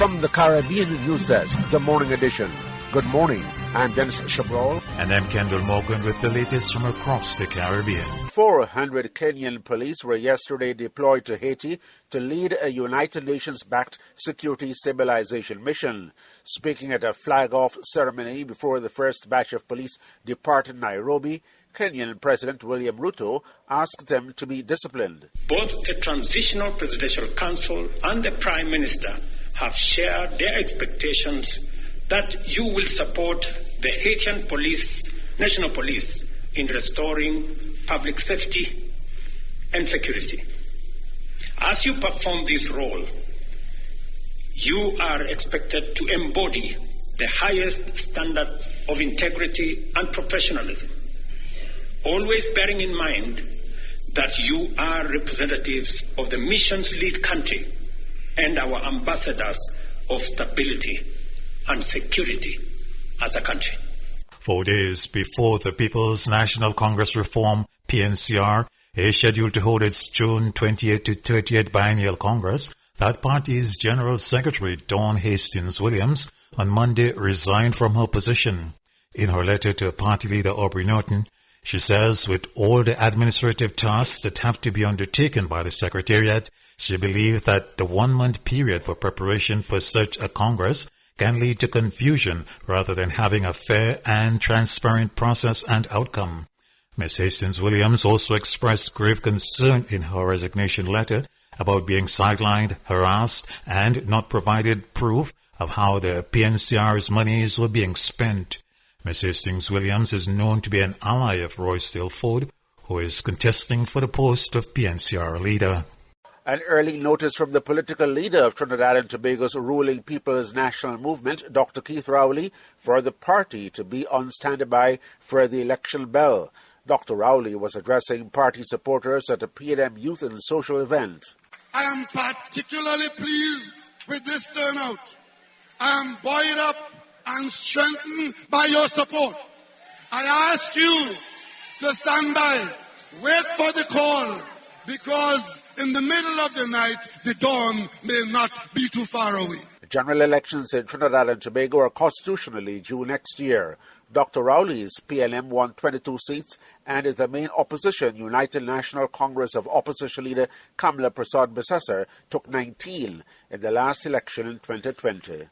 From the Caribbean News Desk, the Morning Edition. Good morning. I'm Denis Chabrol. And I'm Kendol Morgan with the latest from across the Caribbean. 400 Kenyan police were yesterday deployed to Haiti to lead a United Nations-backed security stabilization mission. Speaking at a flag-off ceremony before the first batch of police departed Nairobi, Kenyan President William Ruto asked them to be disciplined. Both the Transitional Presidential Council and the Prime Minister have shared their expectations that you will support the Haitian police, national police, in restoring public safety and security. As you perform this role, you are expected to embody the highest standards of integrity and professionalism, always bearing in mind that you are representatives of the mission's lead country and our ambassadors of stability and security as a country. 4 days before the People's National Congress Reform, PNCR, is scheduled to hold its June 28th to 30th Biennial Congress, that party's General Secretary Dawn Hastings Williams on Monday resigned from her position. In her letter to party leader Aubrey Norton, she says with all the administrative tasks that have to be undertaken by the Secretariat, she believes that the 1 month period for preparation for such a Congress can lead to confusion rather than having a fair and transparent process and outcome. Ms. Hastings-Williams also expressed grave concern in her resignation letter about being sidelined, harassed, and not provided proof of how the PNCR's monies were being spent. Ms. Hastings-Williams is known to be an ally of Royce Dilford, who is contesting for the post of PNCR leader. An early notice from the political leader of Trinidad and Tobago's ruling People's National Movement, Dr. Keith Rowley, for the party to be on standby for the election bell. Dr. Rowley was addressing party supporters at a P&M Youth and Social event. I am particularly pleased with this turnout. I am buoyed up and strengthened by your support. I ask you to stand by, wait for the call, because in the middle of the night, the dawn may not be too far away. General elections in Trinidad and Tobago are constitutionally due next year. Dr. Rowley's PLM won 22 seats and is the main opposition. United National Congress of Opposition leader Kamla Prasad-Bissessar took 19 in the last election in 2020.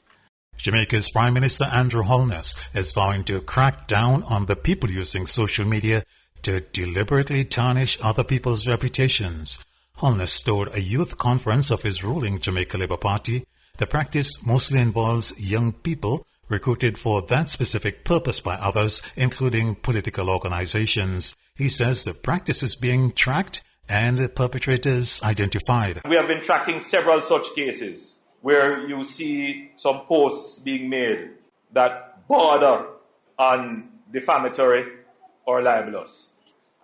Jamaica's Prime Minister Andrew Holness is vowing to crack down on the people using social media to deliberately tarnish other people's reputations. Holness told a youth conference of his ruling Jamaica Labour Party the practice mostly involves young people recruited for that specific purpose by others, including political organizations. He says the practice is being tracked and the perpetrators identified. We have been tracking several such cases where you see some posts being made that border on defamatory or libelous.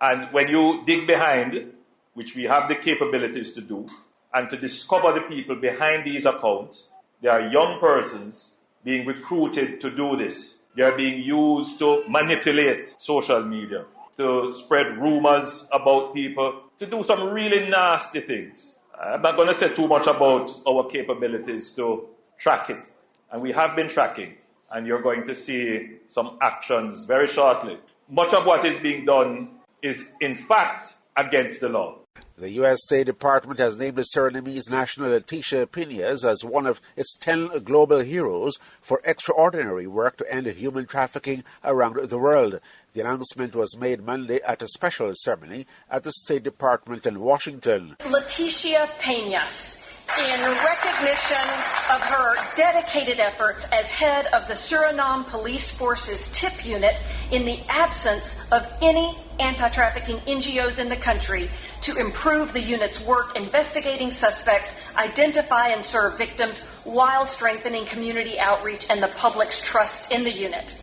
And when you dig behind, which we have the capabilities to do, and to discover the people behind these accounts, there are young persons being recruited to do this. They are being used to manipulate social media, to spread rumors about people, to do some really nasty things. I'm not going to say too much about our capabilities to track it. And we have been tracking, and you're going to see some actions very shortly. Much of what is being done is, in fact, against the law. The U.S. State Department has named the Surinamese national Letitia Piñas as one of its 10 global heroes for extraordinary work to end human trafficking around the world. The announcement was made Monday at a special ceremony at the State Department in Washington. Letitia Piñas, in recognition of her dedicated efforts as head of the Suriname Police Force's TIP unit in the absence of any anti-trafficking NGOs in the country, to improve the unit's work investigating suspects, identify and serve victims, while strengthening community outreach and the public's trust in the unit.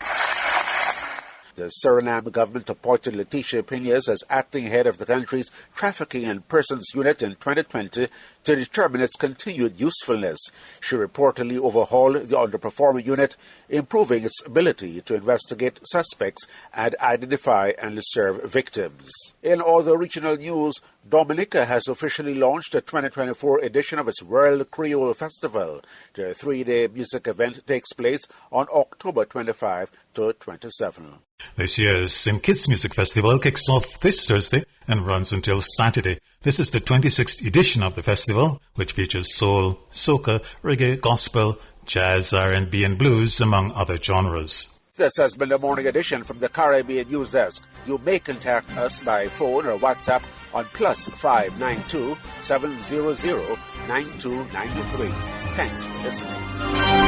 The Suriname government appointed Letitia Piñas as acting head of the country's Trafficking in Persons Unit in 2020 to determine its continued usefulness. She reportedly overhauled the underperforming unit, improving its ability to investigate suspects and identify and serve victims. In other regional news, Dominica has officially launched the 2024 edition of its World Creole Festival. The three-day music event takes place on October 25 to 27. This year's Sim Kids Music Festival kicks off this Thursday and runs until Saturday. This is the 26th edition of the festival, which features soul, soca, reggae, gospel, jazz, R&B and blues, among other genres. This has been the morning edition from the Caribbean News Desk. You may contact us by phone or WhatsApp on +592 700 9293. Thanks for listening.